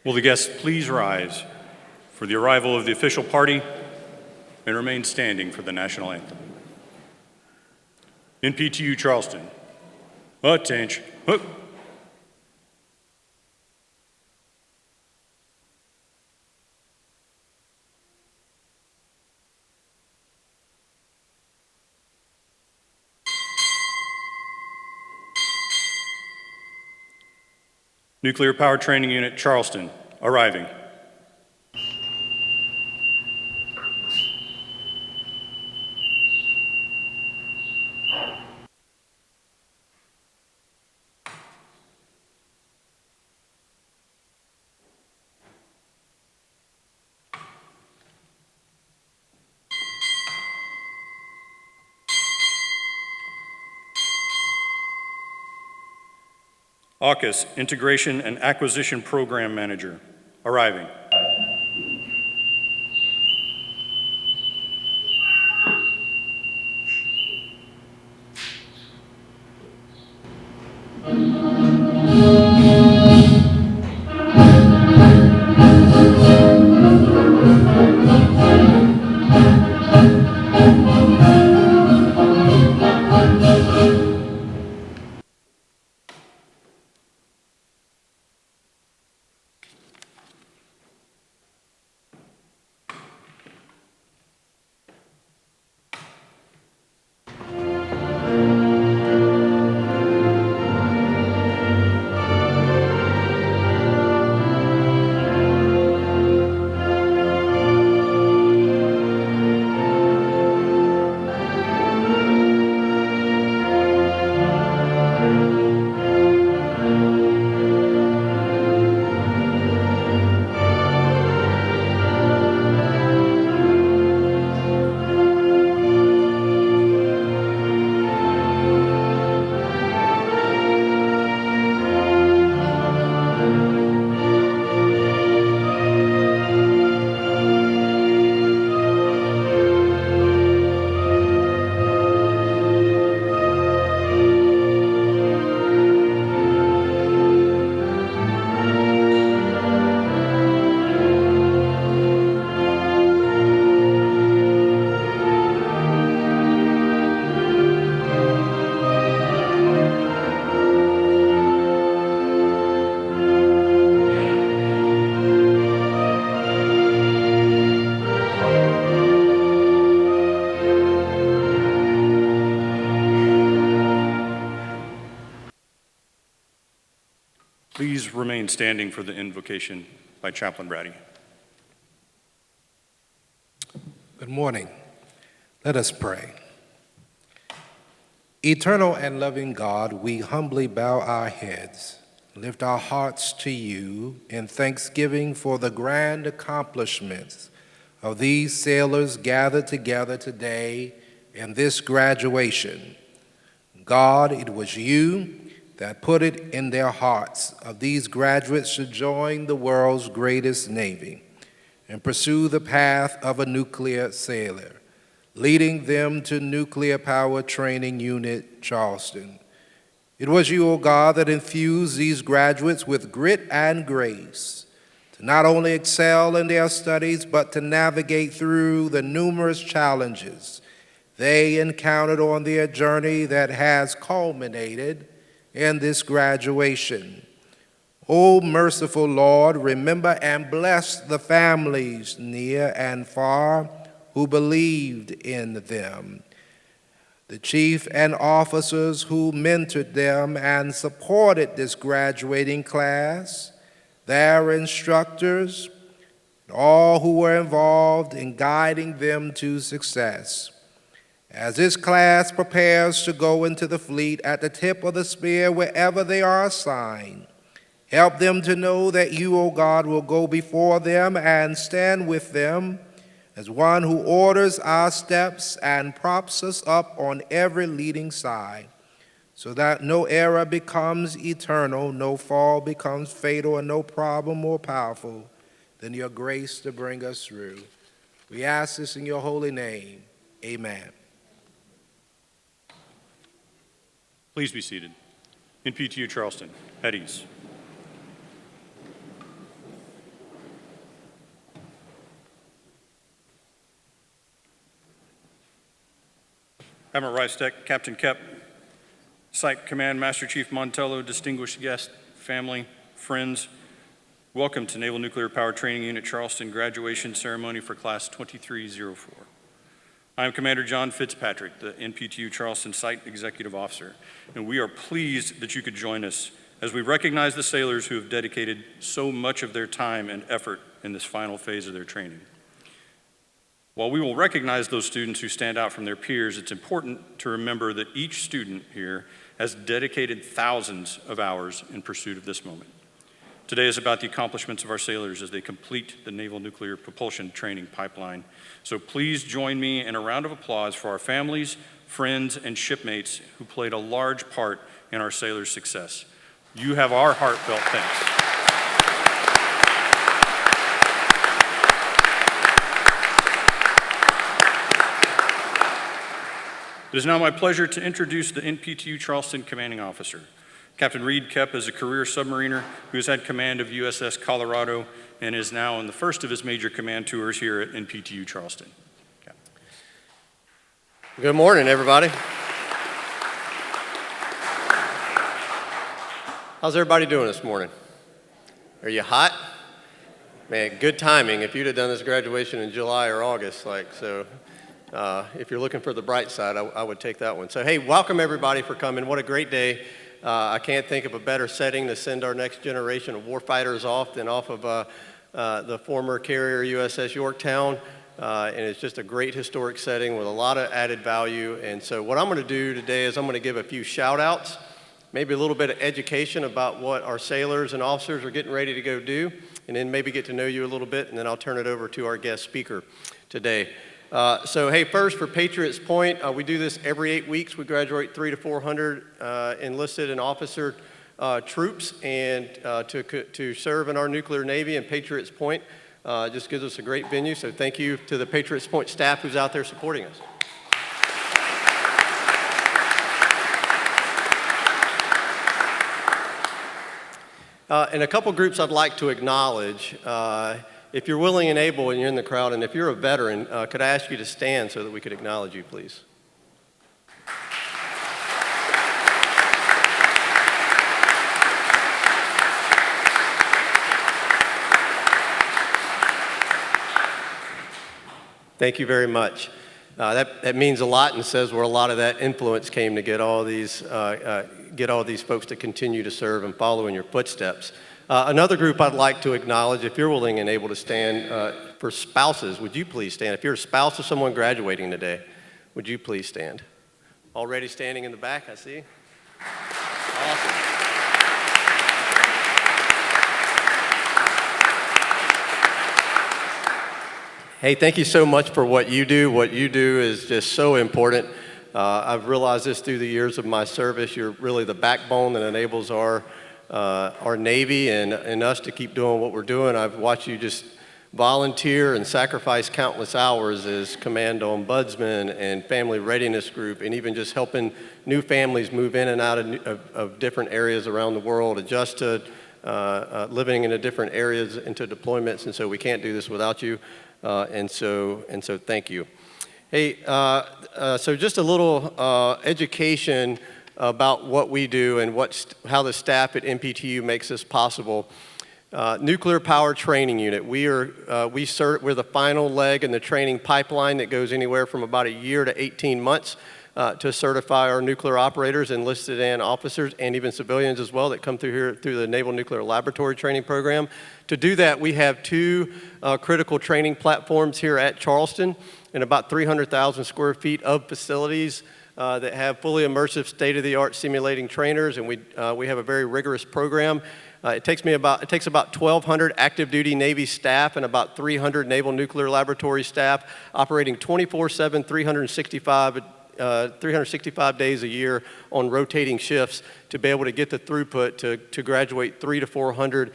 Will the guests please rise for the arrival of the official party and remain standing for the national anthem. NPTU Charleston, attention. Hup. Nuclear Power Training Unit, Charleston, arriving. AUKUS, Integration and Acquisition Program Manager, arriving. Please remain standing for the invocation by Chaplain Brady. Good morning. Let us pray. Eternal and loving God, we humbly bow our heads, lift our hearts to you in thanksgiving for the grand accomplishments of these sailors gathered together today in this graduation. God, it was you that put it in their hearts of these graduates to join the world's greatest Navy and pursue the path of a nuclear sailor, leading them to Nuclear Power Training Unit, Charleston. It was you, O God, that infused these graduates with grit and grace to not only excel in their studies, but to navigate through the numerous challenges they encountered on their journey that has culminated in this graduation. O merciful Lord, remember and bless the families near and far who believed in them, the chief and officers who mentored them and supported this graduating class, their instructors, and all who were involved in guiding them to success. As this class prepares to go into the fleet at the tip of the spear wherever they are assigned, help them to know that you, O God, will go before them and stand with them as one who orders our steps and props us up on every leading side, so that no error becomes eternal, no fall becomes fatal, and no problem more powerful than your grace to bring us through. We ask this in your holy name. Amen. Please be seated. NPTU Charleston, at ease. Admiral Rystek, Captain Kep, Site Command Master Chief Montello, distinguished guests, family, friends, welcome to Naval Nuclear Power Training Unit Charleston graduation ceremony for Class 2304. I am Commander John Fitzpatrick, the NPTU Charleston Site Executive Officer, and we are pleased that you could join us as we recognize the sailors who have dedicated so much of their time and effort in this final phase of their training. While we will recognize those students who stand out from their peers, it's important to remember that each student here has dedicated thousands of hours in pursuit of this moment. Today is about the accomplishments of our sailors as they complete the Naval Nuclear Propulsion Training Pipeline. So please join me in a round of applause for our families, friends, and shipmates who played a large part in our sailors' success. You have our heartfelt thanks. It is now my pleasure to introduce the NPTU Charleston Commanding Officer. Captain Reed Kep is a career submariner who has had command of USS Colorado and is now on the first of his major command tours here at NPTU Charleston. Captain. Good morning, everybody. How's everybody doing this morning? Are you hot? Man, good timing. If you'd have done this graduation in July or August, if you're looking for the bright side, I would take that one. So, hey, welcome everybody for coming. What a great day. I can't think of a better setting to send our next generation of warfighters off than off of the former carrier USS Yorktown. And it's just a great historic setting with a lot of added value. And so what I'm going to do today is I'm going to give a few shout outs, maybe a little bit of education about what our sailors and officers are getting ready to go do, and then maybe get to know you a little bit, and then I'll turn it over to our guest speaker today. Hey, first for Patriots Point, we do this every 8 weeks. We graduate 300 to 400 enlisted and officer troops and to serve in our nuclear Navy, and Patriots Point just gives us a great venue. So thank you to the Patriots Point staff who's out there supporting us. And a couple groups I'd like to acknowledge. If you're willing and able and you're in the crowd, and if you're a veteran, could I ask you to stand so that we could acknowledge you, please? Thank you very much. That means a lot and says where a lot of that influence came to get all these folks to continue to serve and follow in your footsteps. Another group I'd like to acknowledge, if you're willing and able to stand, for spouses, would you please stand? If you're a spouse of someone graduating today, would you please stand? Already standing in the back, I see. Awesome. Hey, thank you so much for what you do. What you do is just so important. I've realized this through the years of my service. You're really the backbone that enables our Navy and us to keep doing what we're doing. I've watched you just volunteer and sacrifice countless hours as command ombudsman and family readiness group, and even just helping new families move in and out of different areas around the world, adjust to living in different areas into deployments. And so we can't do this without you. And so thank you. Hey, so just a little education about what we do and how the staff at NPTU makes this possible. Nuclear Power Training Unit. We're the final leg in the training pipeline that goes anywhere from about a year to 18 months to certify our nuclear operators, enlisted and officers, and even civilians as well that come through here through the Naval Nuclear Laboratory Training Program. To do that, we have two critical training platforms here at Charleston and about 300,000 square feet of facilities that have fully immersive, state-of-the-art simulating trainers, and we have a very rigorous program. It takes about 1,200 active duty Navy staff and about 300 Naval Nuclear Laboratory staff operating 24/7, 365 days a year on rotating shifts to be able to get the throughput to graduate 300 to 400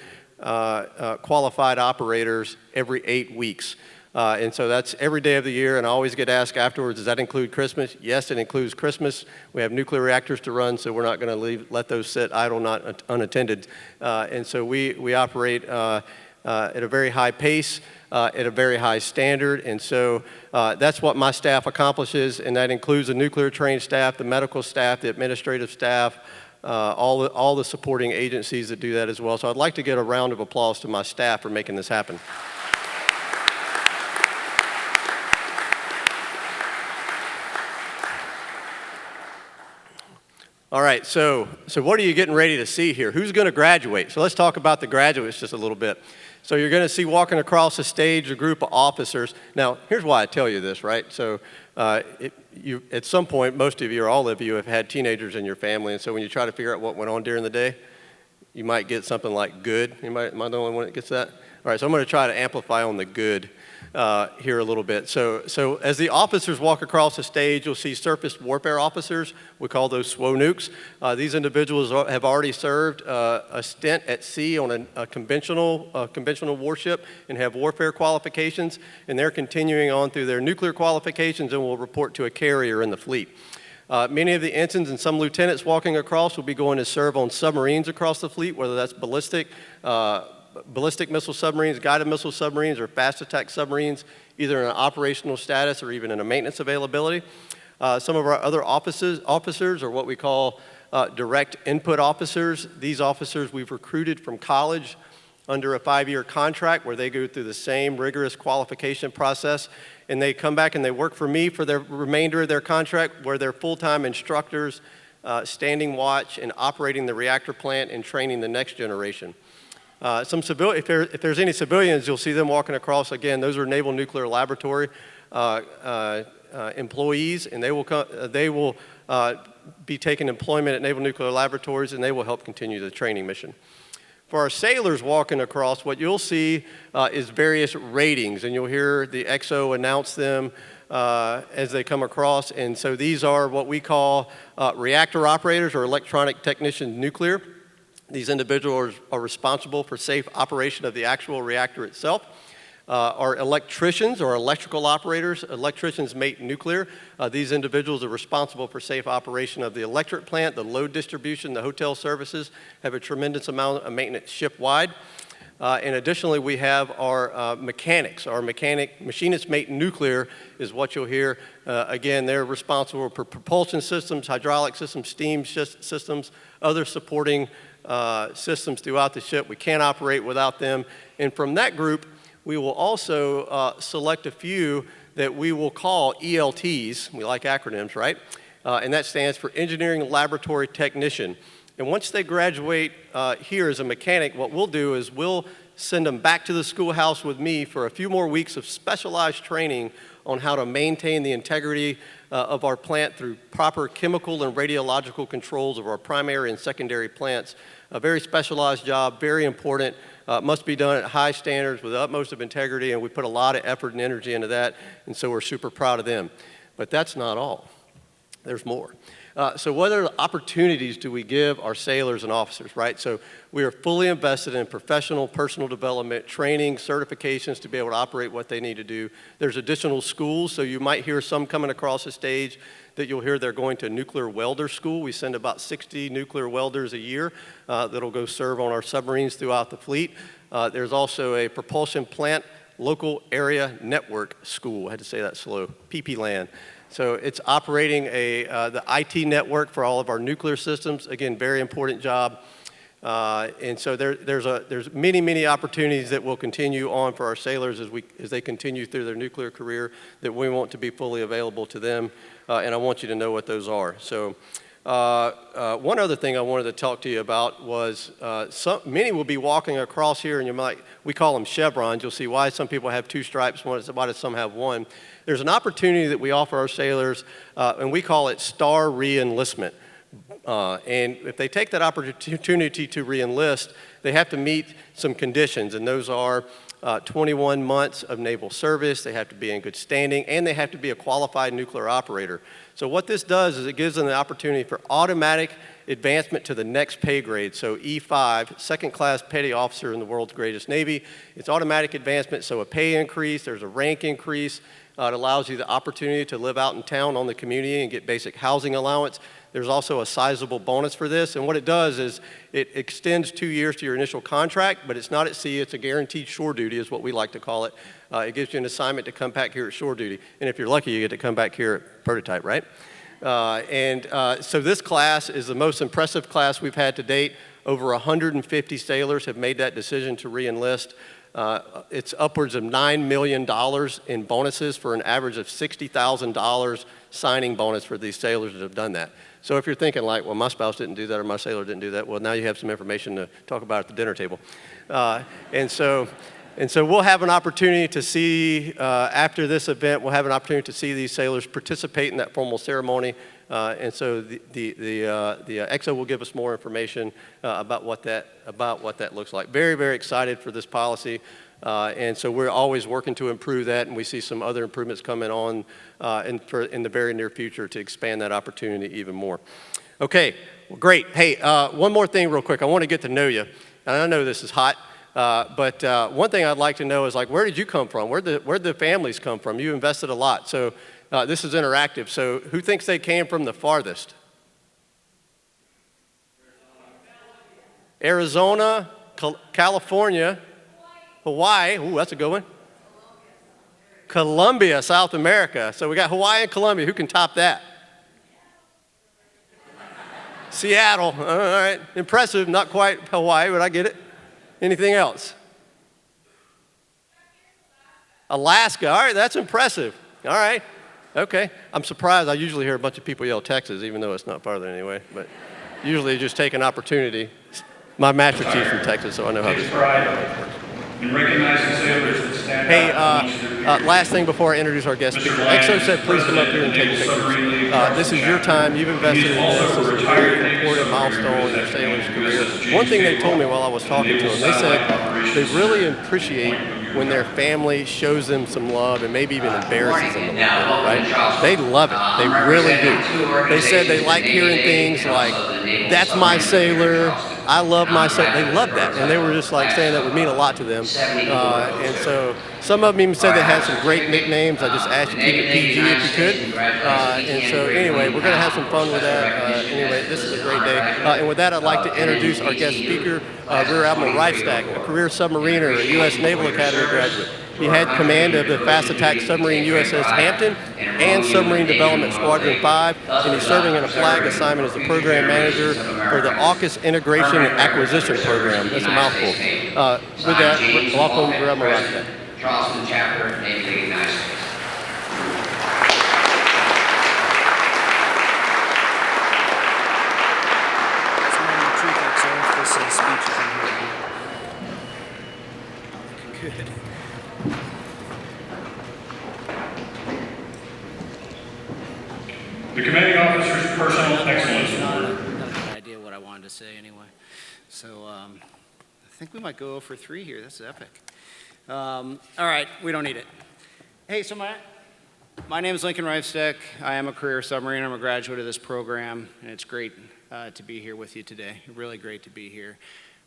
qualified operators every 8 weeks. And so that's every day of the year, and I always get asked afterwards, does that include Christmas? Yes, it includes Christmas. We have nuclear reactors to run, so we're not going to let those sit idle, not unattended. And so we operate at a very high pace, at a very high standard. And so that's what my staff accomplishes, and that includes the nuclear trained staff, the medical staff, the administrative staff, all the supporting agencies that do that as well. So I'd like to get a round of applause to my staff for making this happen. All right, so what are you getting ready to see here? Who's going to graduate? So let's talk about the graduates just a little bit. So you're going to see walking across the stage a group of officers. Now, here's why I tell you this, right? So at some point, most of you or all of you have had teenagers in your family, and so when you try to figure out what went on during the day, you might get something like good. Am I the only one that gets that? All right, so I'm going to try to amplify on the good here a little bit. So as the officers walk across the stage, you'll see surface warfare officers. We call those SWO-nukes. These individuals have already served a stint at sea on a conventional warship and have warfare qualifications, and they're continuing on through their nuclear qualifications and will report to a carrier in the fleet. Many of the ensigns and some lieutenants walking across will be going to serve on submarines across the fleet, whether that's ballistic missile submarines, guided missile submarines, or fast attack submarines, either in an operational status or even in a maintenance availability. Some of our other officers are what we call direct input officers. These officers we've recruited from college under a 5-year contract where they go through the same rigorous qualification process, and they come back and they work for me for the remainder of their contract, where they're full-time instructors, standing watch and operating the reactor plant and training the next generation. If there's any civilians, you'll see them walking across. Again, those are Naval Nuclear Laboratory employees, and they will be taking employment at Naval Nuclear Laboratories, and they will help continue the training mission. For our sailors walking across, what you'll see is various ratings, and you'll hear the XO announce them as they come across. And so these are what we call reactor operators or electronic technicians nuclear. These individuals are responsible for safe operation of the actual reactor itself. Our electricians or electrical operators, electricians mate nuclear. These individuals are responsible for safe operation of the electric plant, the load distribution, the hotel services, have a tremendous amount of maintenance ship-wide. And additionally, we have our mechanics. Our machinist mate nuclear is what you'll hear. Again, they're responsible for propulsion systems, hydraulic systems, steam systems, other supporting systems throughout the ship. We can't operate without them. And from that group, we will also select a few that we will call ELTs. We like acronyms, right? And that stands for Engineering Laboratory Technician. And once they graduate here as a mechanic, what we'll do is we'll send them back to the schoolhouse with me for a few more weeks of specialized training on how to maintain the integrity of our plant through proper chemical and radiological controls of our primary and secondary plants. A very specialized job, very important, must be done at high standards with the utmost of integrity, and we put a lot of effort and energy into that, and so we're super proud of them. But that's not all. There's more. So what other opportunities do we give our sailors and officers, right? So we are fully invested in professional, personal development, training, certifications to be able to operate what they need to do. There's additional schools, so you might hear some coming across the stage that you'll hear they're going to nuclear welder school. We send about 60 nuclear welders a year that'll go serve on our submarines throughout the fleet. There's also a propulsion plant local area network school. I had to say that slow, PP-LAN. So it's operating the IT network for all of our nuclear systems. Again, very important job. And so there's many opportunities that will continue on for our sailors as they continue through their nuclear career that we want to be fully available to them. And I want you to know what those are. So one other thing I wanted to talk to you about was many will be walking across here, and we call them chevrons. You'll see why some people have 2 stripes, why do some have 1. There's an opportunity that we offer our sailors, and we call it star re-enlistment. And if they take that opportunity to re-enlist, they have to meet some conditions, and those are 21 months of naval service, they have to be in good standing, and they have to be a qualified nuclear operator. So what this does is it gives them the opportunity for automatic advancement to the next pay grade. So E5, second class petty officer in the world's greatest Navy. It's automatic advancement, so a pay increase, there's a rank increase, It allows you the opportunity to live out in town on the community and get basic housing allowance. There's also a sizable bonus for this, and what it does is it extends 2 years to your initial contract, but it's not at sea, it's a guaranteed shore duty is what we like to call it. It gives you an assignment to come back here at shore duty, and if you're lucky, you get to come back here at prototype, right? So this class is the most impressive class we've had to date. Over 150 sailors have made that decision to re-enlist. It's upwards of $9 million in bonuses for an average of $60,000 signing bonus for these sailors that have done that. So if you're thinking like, well, my spouse didn't do that or my sailor didn't do that, well, now you have some information to talk about at the dinner table. And so we'll have an opportunity to see, after this event, we'll have an opportunity to see these sailors participate in that formal ceremony. And so the EXO will give us more information about what that looks like. Very, very excited for this policy. And so we're always working to improve that, and we see some other improvements coming on in the very near future to expand that opportunity even more. Okay, well, great. Hey, one more thing real quick. I want to get to know you. And I know this is hot, but one thing I'd like to know is, like, where did you come from? Where'd the families come from? You invested a lot. So this is interactive. So who thinks they came from the farthest? Arizona, California, Hawaii. Ooh, that's a good one. Colombia, South America. So we got Hawaii and Colombia. Who can top that? Seattle. All right. Impressive. Not quite Hawaii, but I get it. Anything else? Alaska. All right. That's impressive. All right. Okay. I'm surprised. I usually hear a bunch of people yell Texas, even though it's not farther anyway. But usually just take an opportunity. My master chief's from Texas, so I know how this works. And recognizing sailors that stand Hey, out last thing before I introduce our guest speaker. EXO said, please come up here and take pictures. This is your time. You've invested in this. This is a very important milestone in your sailor's career. One thing they told me while I was talking to them, they said they really appreciate when their family shows them some love and maybe even embarrasses them a little bit, right? They love it. They really do. They said they like hearing things like, that's my sailor, I love my sailor. They love that. And they were just like saying that would mean a lot to them. And so some of them even said they had some great nicknames. I just asked you to keep it PG if you could. And so anyway, we're going to have some fun with that. Anyway, this is a great day. And with that, I'd like to introduce our guest speaker, Rear Admiral Reifstack, a career submariner, a U.S. Naval Academy graduate. He had command of the fast attack submarine USS Hampton and Submarine Development Squadron 5, and he's serving in a flag assignment as the program manager for the AUKUS Integration and Acquisition Program. That's a mouthful. With that, welcome Rear Admiral Reifstack. Charleston Chapter, Naval United States. Good. The commanding officer's personal excellence award. Not a good idea what I wanted to say anyway. So I think we might go for 3 here. That's epic. All right, we don't need it. Hey, so my name is Lincoln Reifstack. I am a career submariner. I'm a graduate of this program, and it's great to be here with you today. Really great to be here.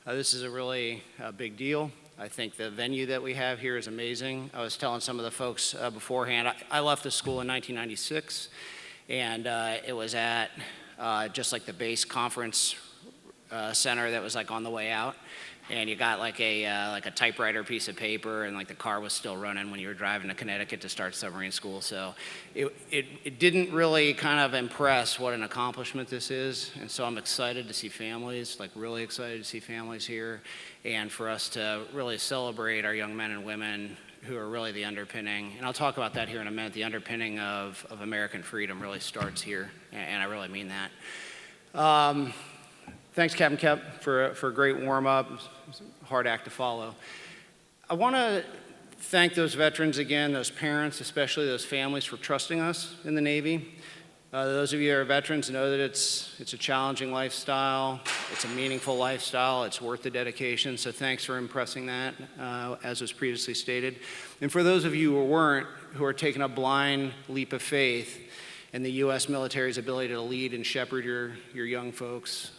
This is a really big deal. I think the venue that we have here is amazing. I was telling some of the folks beforehand, I left the school in 1996, and it was at just like the base conference center that was like on the way out. And you got like a typewriter piece of paper, and like the car was still running when you were driving to Connecticut to start submarine school. So it didn't really kind of impress what an accomplishment this is. And so I'm excited to see families, like really excited to see families here, and for us to really celebrate our young men and women who are really the underpinning. And I'll talk about that here in a minute. The underpinning of American freedom really starts here, and I really mean that. Thanks, Captain Kep, for a great warm-up. It's a hard act to follow. I want to thank those veterans again, those parents, especially those families, for trusting us in the Navy. Those of you who are veterans know that it's a challenging lifestyle, it's a meaningful lifestyle, it's worth the dedication, so thanks for impressing that, as was previously stated. And for those of you who weren't, who are taking a blind leap of faith in the U.S. military's ability to lead and shepherd your young folks,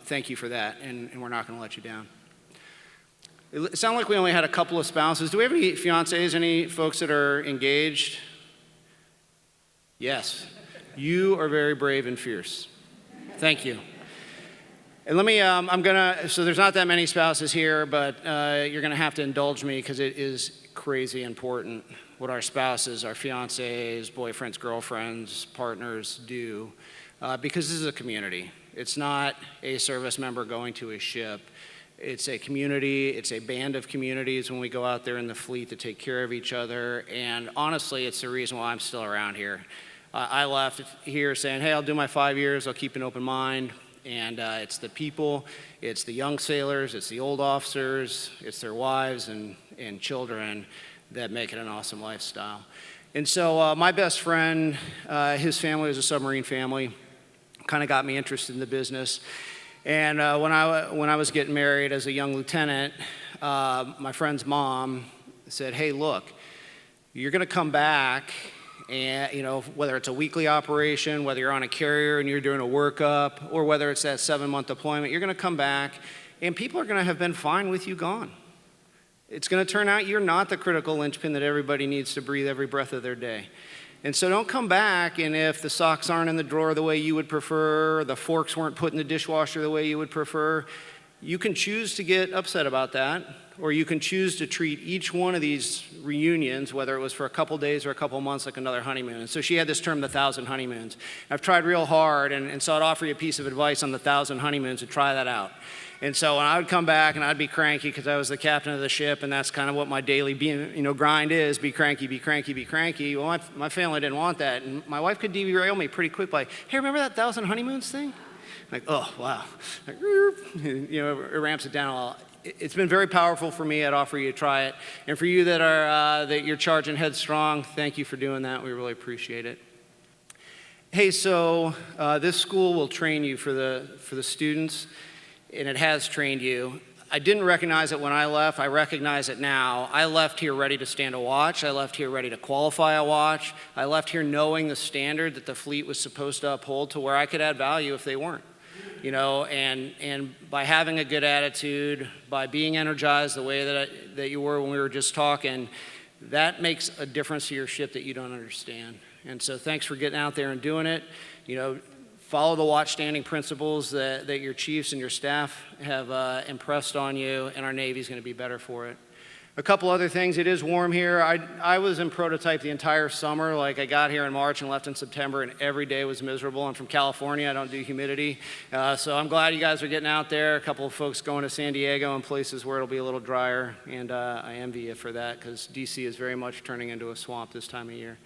thank you for that, and we're not going to let you down. It sounded like we only had a couple of spouses. Do we have any fiancés, any folks that are engaged? Yes, you are very brave and fierce. Thank you. And let me, so there's not that many spouses here, but you're gonna have to indulge me because it is crazy important what our spouses, our fiancés, boyfriends, girlfriends, partners do, because this is a community. It's not a service member going to a ship. It's a community, it's a band of communities when we go out there in the fleet to take care of each other, and honestly, it's the reason why I'm still around here. I left here saying, hey, I'll do my 5 years, I'll keep an open mind, and it's the people, it's the young sailors, it's the old officers, it's their wives and children that make it an awesome lifestyle. And so my best friend, his family was a submarine family, kind of got me interested in the business. And when I was getting married as a young lieutenant, my friend's mom said, hey, look, you're gonna come back and, you know, whether it's a weekly operation, whether you're on a carrier and you're doing a workup, or whether it's that 7-month deployment, you're gonna come back and people are gonna have been fine with you gone. It's gonna turn out you're not the critical linchpin that everybody needs to breathe every breath of their day. And so don't come back, and if the socks aren't in the drawer the way you would prefer, the forks weren't put in the dishwasher the way you would prefer, you can choose to get upset about that, or you can choose to treat each one of these reunions, whether it was for a couple days or a couple months, like another honeymoon. And so she had this term, the 1,000 honeymoons. I've tried real hard, and so I'd offer you a piece of advice on the 1,000 honeymoons to try that out. And so when I would come back and I'd be cranky because I was the captain of the ship, and that's kind of what my daily grind is, be cranky, be cranky, be cranky. Well, my family didn't want that. And my wife could derail me pretty quick by, hey, remember that 1,000 honeymoons thing? Like, oh, wow. Like, it ramps it down a lot. It's been very powerful for me. I'd offer you to try it. And for you that you're charging headstrong, thank you for doing that. We really appreciate it. Hey, so this school will train you for the students, and it has trained you. I didn't recognize it when I left. I recognize it now. I left here ready to stand a watch. I left here ready to qualify a watch. I left here knowing the standard that the fleet was supposed to uphold to where I could add value if they weren't. You know, and by having a good attitude, by being energized the way that you were when we were just talking, that makes a difference to your ship that you don't understand. And so thanks for getting out there and doing it. You know, follow the watch standing principles that your chiefs and your staff have impressed on you, and our Navy's gonna be better for it. A couple other things, it is warm here. I was in prototype the entire summer. Like, I got here in March and left in September, and every day was miserable. I'm from California, I don't do humidity. So I'm glad you guys are getting out there. A couple of folks going to San Diego and places where it'll be a little drier, and I envy you for that, because DC is very much turning into a swamp this time of year.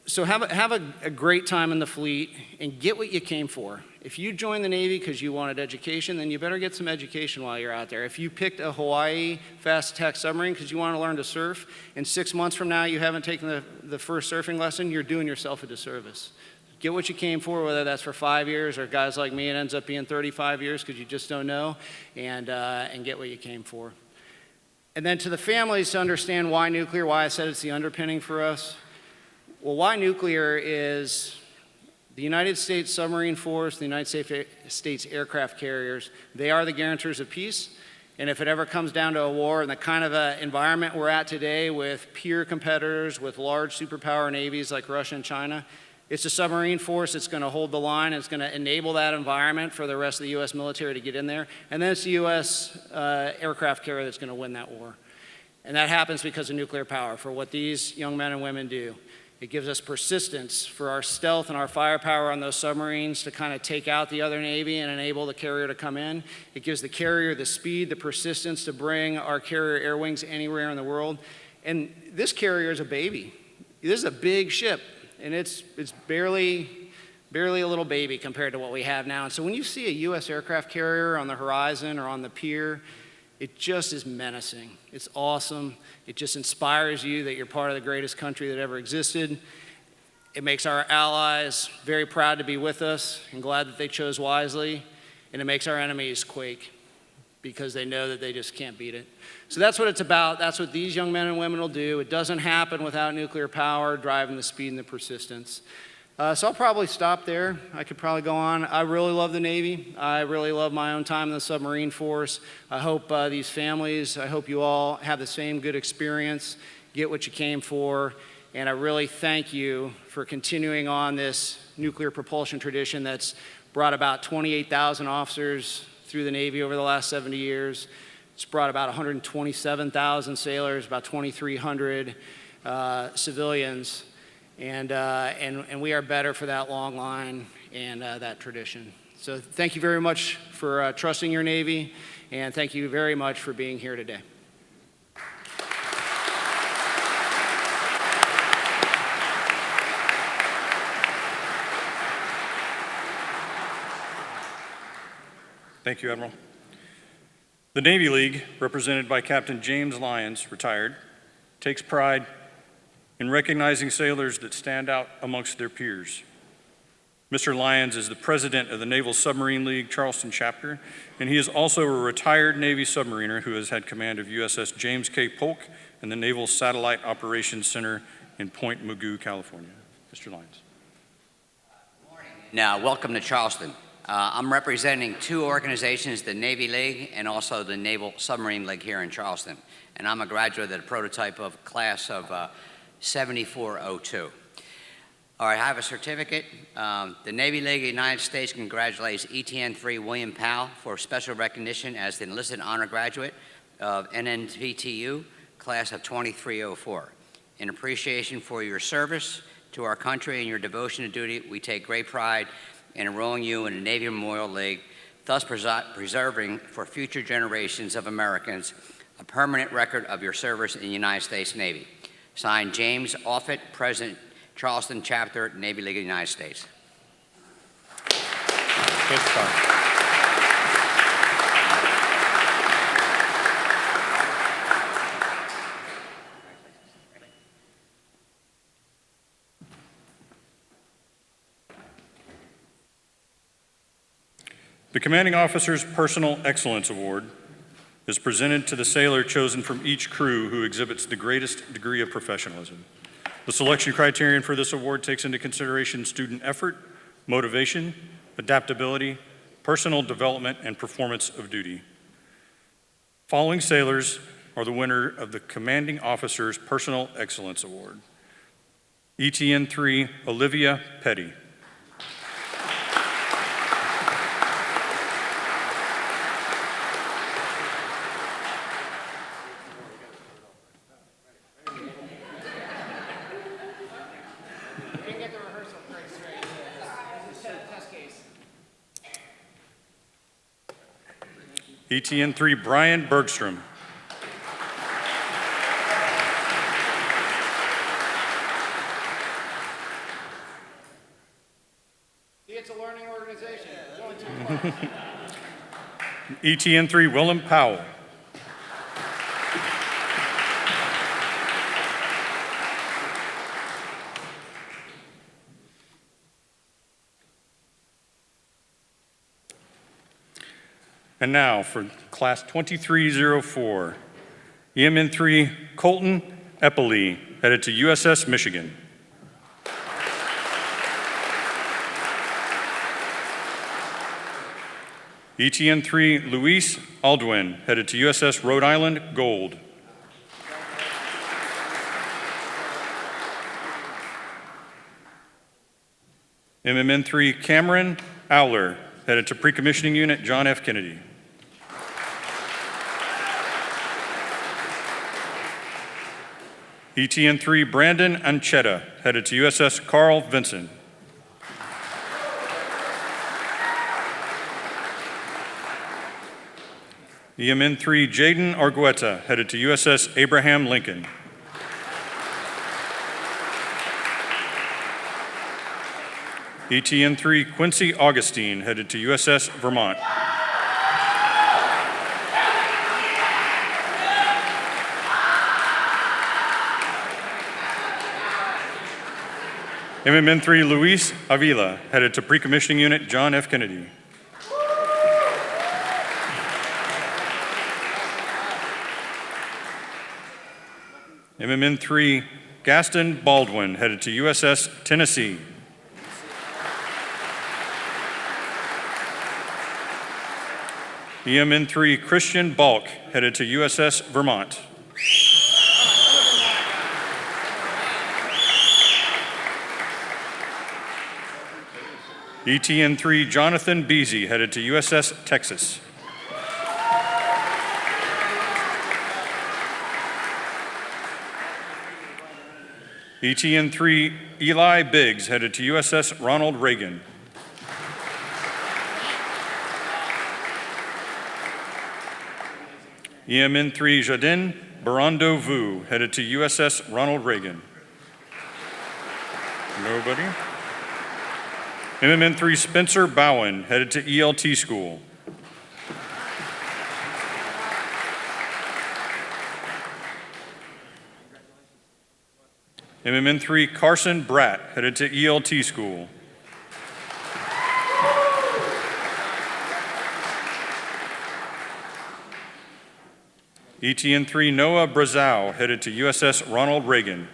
So have a great time in the fleet and get what you came for. If you joined the Navy because you wanted education, then you better get some education while you're out there. If you picked a Hawaii fast attack submarine because you want to learn to surf, and 6 months from now you haven't taken the first surfing lesson, you're doing yourself a disservice. Get what you came for, whether that's for 5 years or guys like me, it ends up being 35 years because you just don't know, and get what you came for. And then to the families to understand why nuclear, why I said it's the underpinning for us. Well, why nuclear is the United States submarine force, the United States aircraft carriers, they are the guarantors of peace. And if it ever comes down to a war in the kind of environment we're at today with peer competitors, with large superpower navies like Russia and China, it's the submarine force that's going to hold the line. It's going to enable that environment for the rest of the U.S. military to get in there. And then it's the U.S. Aircraft carrier that's going to win that war. And that happens because of nuclear power, for what these young men and women do. It gives us persistence for our stealth and our firepower on those submarines to kind of take out the other Navy and enable the carrier to come in. It gives the carrier the speed, the persistence to bring our carrier air wings anywhere in the world. And this carrier is a baby. This is a big ship, and it's barely a little baby compared to what we have now. And so when you see a U.S. aircraft carrier on the horizon or on the pier, it just is menacing. It's awesome. It just inspires you that you're part of the greatest country that ever existed. It makes our allies very proud to be with us and glad that they chose wisely. And it makes our enemies quake because they know that they just can't beat it. So that's what it's about. That's what these young men and women will do. It doesn't happen without nuclear power driving the speed and the persistence. So I'll probably stop there. I could probably go on. I really love the Navy. I really love my own time in the submarine force. I hope these families, I hope you all have the same good experience, get what you came for, and I really thank you for continuing on this nuclear propulsion tradition that's brought about 28,000 officers through the Navy over the last 70 years. It's brought about 127,000 sailors, about 2,300 civilians, and we are better for that long line and that tradition. So thank you very much for trusting your Navy, and thank you very much for being here today. Thank you, Admiral. The Navy League, represented by Captain James Lyons, retired, takes pride in recognizing sailors that stand out amongst their peers. Mr. Lyons is the president of the Naval Submarine League Charleston chapter, and he is also a retired Navy submariner who has had command of USS James K. Polk and the Naval Satellite Operations Center in Point Mugu, California. Mr. Lyons. Now, welcome to Charleston. I'm representing two organizations, the Navy League and also the Naval Submarine League here in Charleston. And I'm a graduate of the prototype of class of 7402. All right, I have a certificate. The Navy League of the United States congratulates ETN-3 William Powell for special recognition as the enlisted honor graduate of NPTU, class of 2304. In appreciation for your service to our country and your devotion to duty, we take great pride in enrolling you in the Navy Memorial League, thus preserving for future generations of Americans a permanent record of your service in the United States Navy. Signed, James Offutt, President, Charleston Chapter, Navy League of the United States. Good start. The Commanding Officer's Personal Excellence Award is presented to the sailor chosen from each crew who exhibits the greatest degree of professionalism. The selection criterion for this award takes into consideration student effort, motivation, adaptability, personal development, and performance of duty. Following sailors are the winner of the Commanding Officer's Personal Excellence Award. ETN-3 Olivia Petty. ETN-3 Brian Bergstrom. It's a learning organization. Going too far. ETN-3 Willem Powell. And now for Class 2304, EMN-3 Colton Eppley, headed to USS Michigan. ETN-3 Luis Aldwin, headed to USS Rhode Island Gold. MMN-3 Cameron Owler, headed to Pre-Commissioning Unit John F. Kennedy. ETN-3 Brandon Anchetta, headed to USS Carl Vinson. EMN-3 Jaden Argueta, headed to USS Abraham Lincoln. ETN-3 Quincy Augustine, headed to USS Vermont. MMN-3 Luis Avila, headed to Pre-Commissioning Unit John F. Kennedy. MMN-3 Gaston Baldwin, headed to USS Tennessee. EMN-3 Christian Balk, headed to USS Vermont. ETN 3 Jonathan Beasy, headed to USS Texas. ETN 3 Eli Biggs, headed to USS Ronald Reagan. EMN 3 Jadin Barando Vu, headed to USS Ronald Reagan. Nobody. MMN 3 Spencer Bowen, headed to ELT school. MMN 3 Carson Bratt, headed to ELT school. ETN 3 Noah Brazow, headed to USS Ronald Reagan.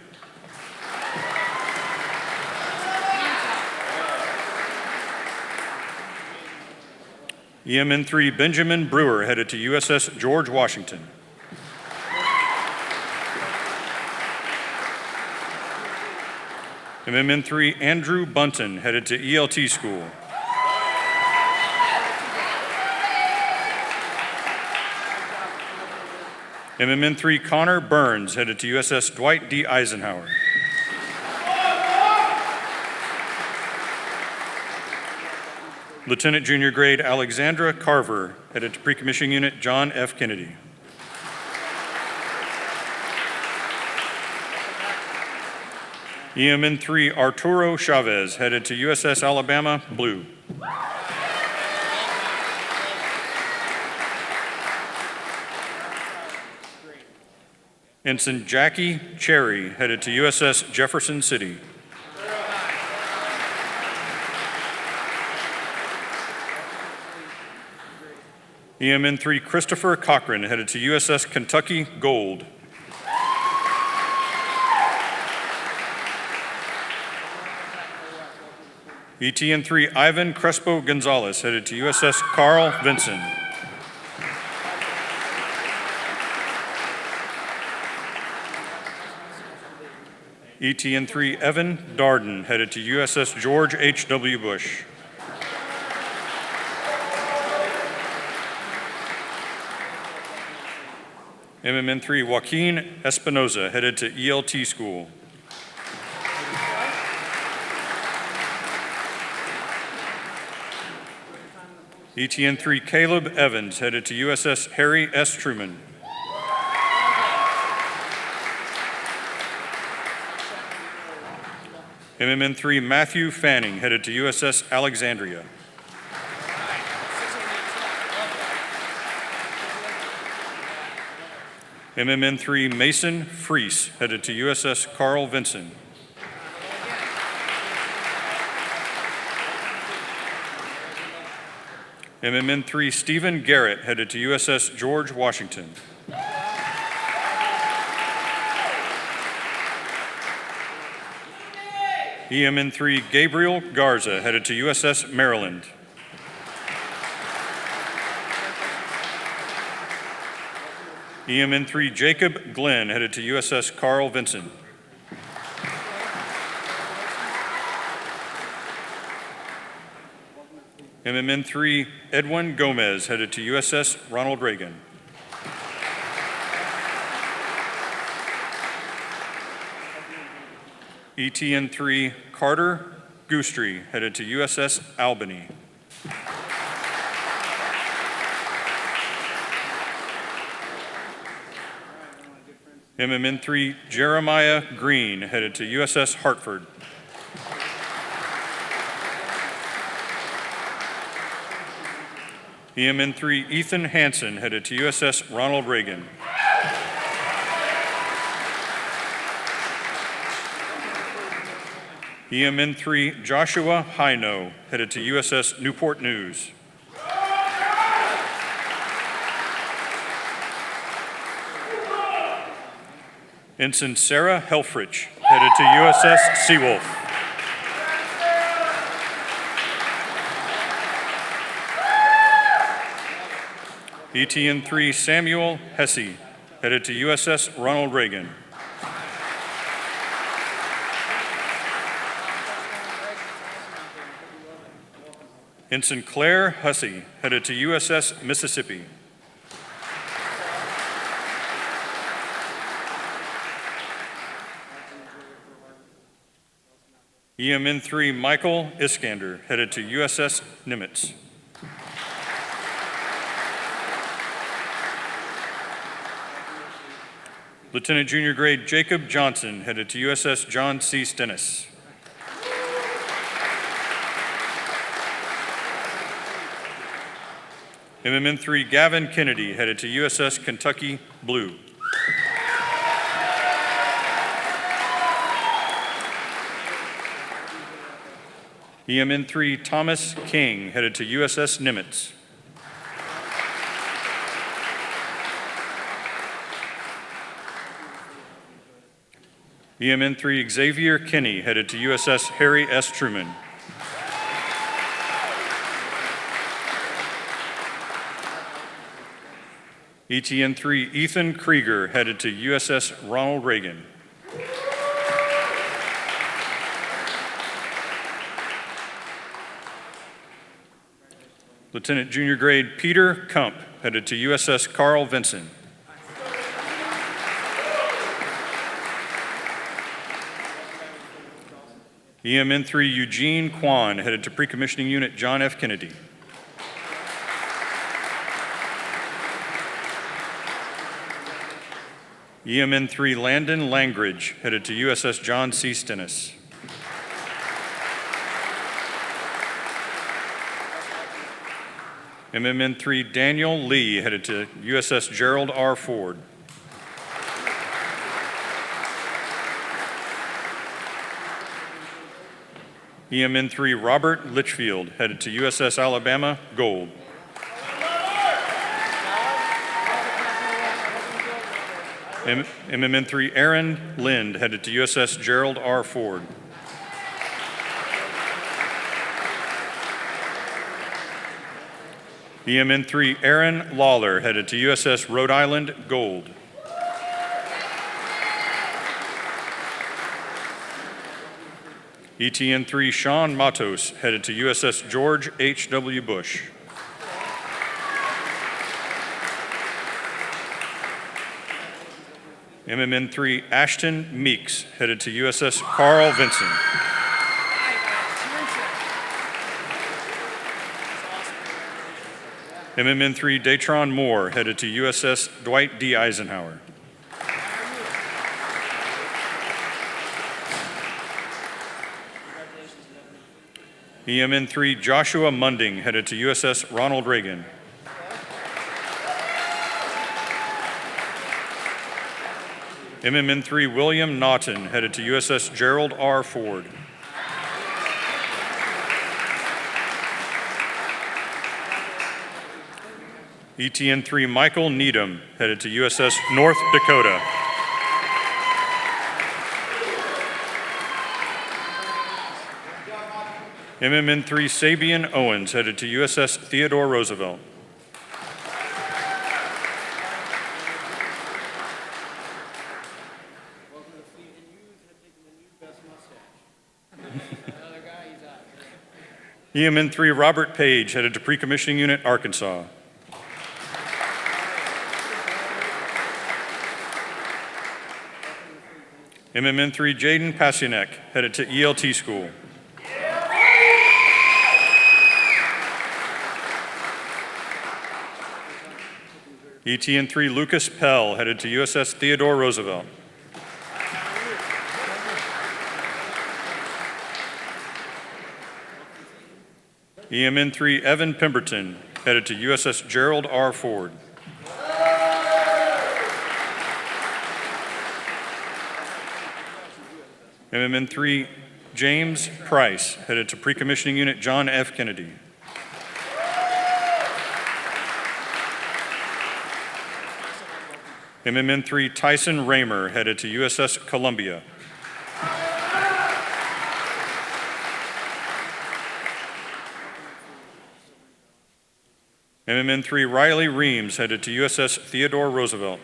EMN 3 Benjamin Brewer, headed to USS George Washington. MMN 3 Andrew Bunton, headed to ELT school. MMN 3 Connor Burns, headed to USS Dwight D. Eisenhower. Lieutenant Junior Grade Alexandra Carver, headed to Pre-Commissioning Unit John F. Kennedy. EMN 3 Arturo Chavez, headed to USS Alabama Blue. Ensign Jackie Cherry, headed to USS Jefferson City. EMN 3 Christopher Cochran, headed to USS Kentucky Gold. ETN 3 Ivan Crespo Gonzalez, headed to USS Carl Vinson. ETN 3 Evan Darden, headed to USS George H.W. Bush. MMN 3 Joaquin Espinoza, headed to ELT school. ETN 3 Caleb Evans, headed to USS Harry S. Truman. MMN 3 Matthew Fanning, headed to USS Alexandria. MMN 3 Mason Freese, headed to USS Carl Vinson. MMN 3 Stephen Garrett, headed to USS George Washington. EMN 3 Gabriel Garza, headed to USS Maryland. EMN 3 Jacob Glenn, headed to USS Carl Vinson. MMN 3 Edwin Gomez, headed to USS Ronald Reagan. ETN 3 Carter Goostrey, headed to USS Albany. MMN 3 Jeremiah Green, headed to USS Hartford. EMN 3 Ethan Hansen, headed to USS Ronald Reagan. EMN 3 Joshua Hino, headed to USS Newport News. Ensign Sarah Helfrich, headed to USS Seawolf. ETN 3 Samuel Hesse, headed to USS Ronald Reagan. Ensign Claire Hussey, headed to USS Mississippi. EMN 3 Michael Iskander, headed to USS Nimitz. Lieutenant Junior Grade Jacob Johnson, headed to USS John C. Stennis. MMN 3 Gavin Kennedy, headed to USS Kentucky Blue. EMN 3 Thomas King, headed to USS Nimitz. EMN 3 Xavier Kinney, headed to USS Harry S. Truman. ETN 3 Ethan Krieger, headed to USS Ronald Reagan. Lieutenant Junior Grade Peter Kump, headed to USS Carl Vinson. EMN 3 Eugene Kwan, headed to Pre-Commissioning Unit John F. Kennedy. EMN 3 Landon Langridge, headed to USS John C. Stennis. MMN 3 Daniel Lee, headed to USS Gerald R. Ford. EMN 3 Robert Litchfield, headed to USS Alabama Gold. MMN 3 Aaron Lind, headed to USS Gerald R. Ford. EMN 3 Aaron Lawler, headed to USS Rhode Island Gold. ETN 3 Sean Matos, headed to USS George H.W. Bush. MMN 3 Ashton Meeks, headed to USS Carl Vinson. MMN 3 Datron Moore, headed to USS Dwight D. Eisenhower. EMN 3 Joshua Munding, headed to USS Ronald Reagan. MMN 3 William Naughton, headed to USS Gerald R. Ford. ETN 3 Michael Needham, headed to USS North Dakota. MMN 3 Sabian Owens, headed to USS Theodore Roosevelt. EMN 3 Robert Page, headed to Pre-Commissioning Unit Arkansas. MMN 3 Jaden Pasianek, headed to ELT School. ETN 3 Lucas Pell, headed to USS Theodore Roosevelt. EMN 3 Evan Pemberton, headed to USS Gerald R. Ford. MMN 3 James Price, headed to Pre-Commissioning Unit John F. Kennedy. MMN 3 Tyson Raymer, headed to USS Columbia. MMN 3 Riley Reams, headed to USS Theodore Roosevelt.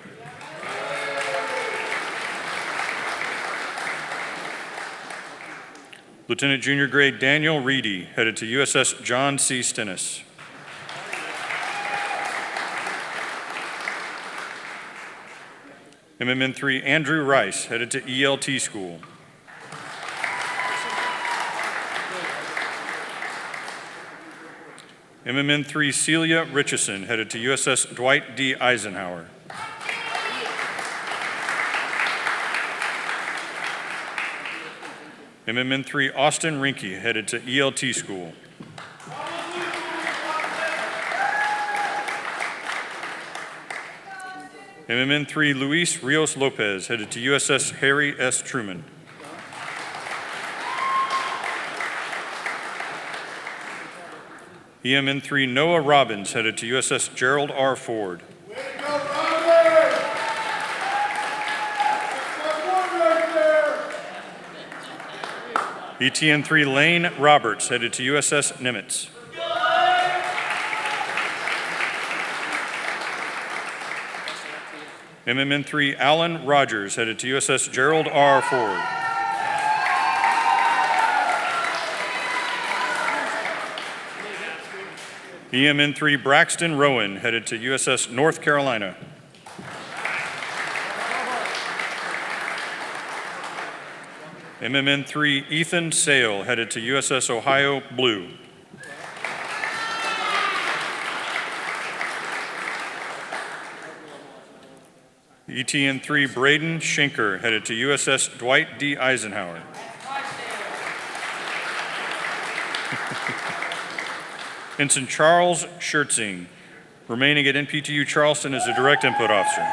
Lieutenant Junior Grade Daniel Reedy, headed to USS John C. Stennis. MMN 3 Andrew Rice, headed to ELT School. MMN 3 Celia Richardson, headed to USS Dwight D. Eisenhower. MMN 3 Austin Rinke, headed to ELT School. MMN 3 Luis Rios Lopez, headed to USS Harry S. Truman. EMN 3 Noah Robbins, headed to USS Gerald R. Ford. ETN 3 Lane Roberts, headed to USS Nimitz. MMN 3 Alan Rogers, headed to USS Gerald R. Ford. EMN 3 Braxton Rowan, headed to USS North Carolina. MMN 3 Ethan Sale, headed to USS Ohio Blue. ETN 3 Braden Schenker, headed to USS Dwight D. Eisenhower. Ensign Charles Schertzing, remaining at NPTU Charleston as a direct input officer.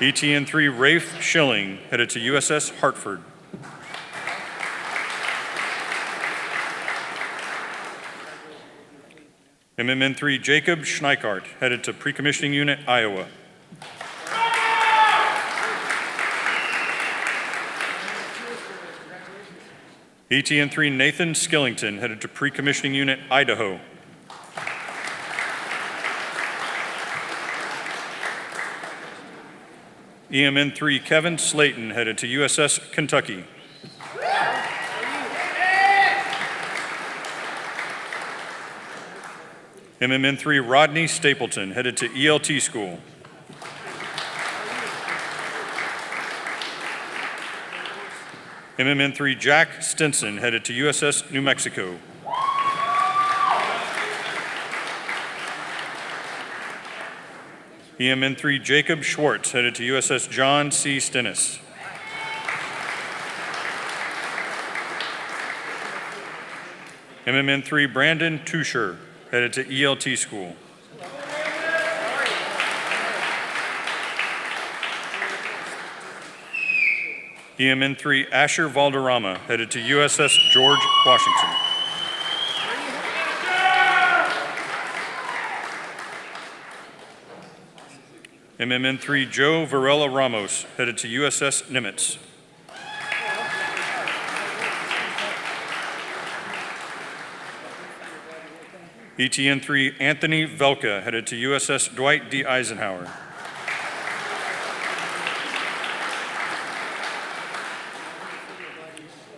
ETN 3 Rafe Schilling, headed to USS Hartford. MMN 3 Jacob Schneikart, headed to Pre-Commissioning Unit, Iowa. ETN 3 Nathan Skillington, headed to Pre-Commissioning Unit, Idaho. EMN 3 Kevin Slayton, headed to USS Kentucky. MMN 3 Rodney Stapleton, headed to ELT School. MMN 3 Jack Stinson, headed to USS New Mexico. EMN 3 Jacob Schwartz, headed to USS John C. Stennis. MMN 3 Brandon Tusher, headed to ELT School. EMN 3 Asher Valderrama, headed to USS George Washington. MMN 3 Joe Varela Ramos, headed to USS Nimitz. ETN 3 Anthony Velka, headed to USS Dwight D. Eisenhower.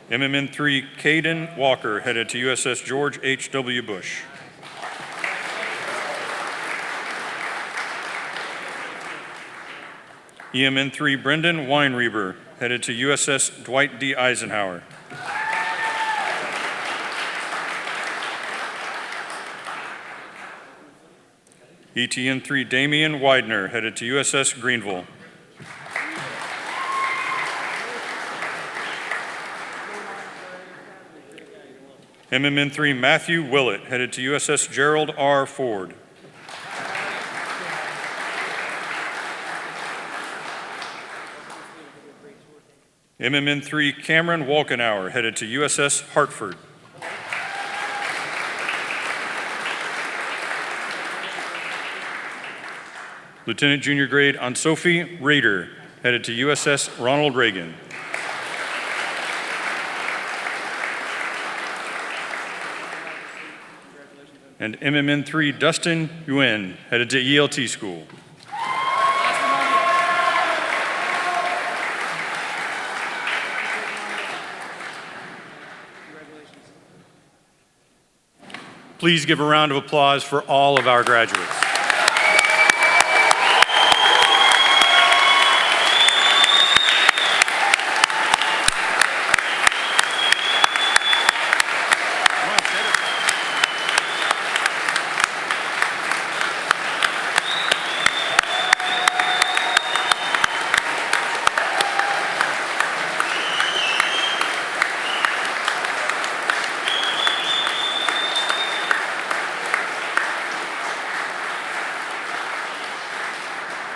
MMN 3 Caden Walker, headed to USS George H.W. Bush. EMN 3 Brendan Weinreber, headed to USS Dwight D. Eisenhower. ETN 3 Damian Widener, headed to USS Greenville. MMN 3 Matthew Willett, headed to USS Gerald R. Ford. MMN 3 Cameron Walkenauer, headed to USS Hartford. Lieutenant Junior Grade Ansofi Rader, headed to USS Ronald Reagan. And MMN 3 Dustin Yuen, headed to ELT School. Please give a round of applause for all of our graduates.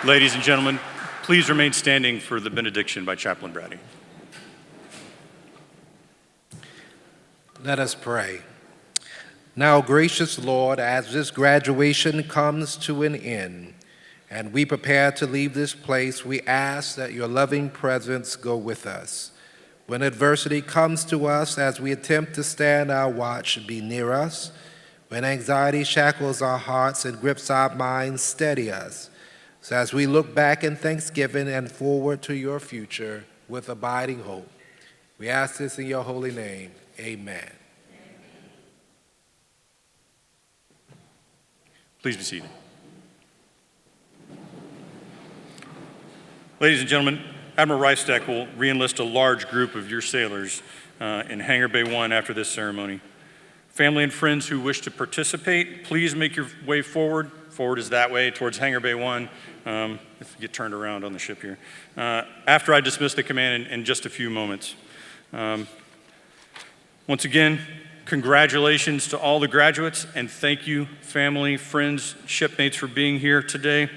Ladies and gentlemen, please remain standing for the benediction by Chaplain Brady. Let us pray. Now, gracious Lord, as this graduation comes to an end and we prepare to leave this place, we ask that your loving presence go with us. When adversity comes to us as we attempt to stand our watch, be near us. When anxiety shackles our hearts and grips our minds, steady us. So as we look back in thanksgiving and forward to your future with abiding hope, we ask this in your holy name. Amen. Please be seated. Ladies and gentlemen, Admiral Reifstack will re-enlist a large group of your sailors in Hangar Bay 1 after this ceremony. Family and friends who wish to participate, please make your way forward. Forward is that way, towards Hangar Bay 1, if you get turned around on the ship here. After I dismiss the command in just a few moments. Once again, congratulations to all the graduates, and thank you, family, friends, shipmates, for being here today.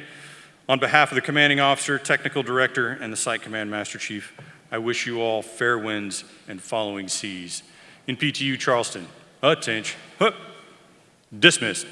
On behalf of the commanding officer, technical director, and the Site Command Master Chief, I wish you all fair winds and following seas. NPTU Charleston, attention, dismissed.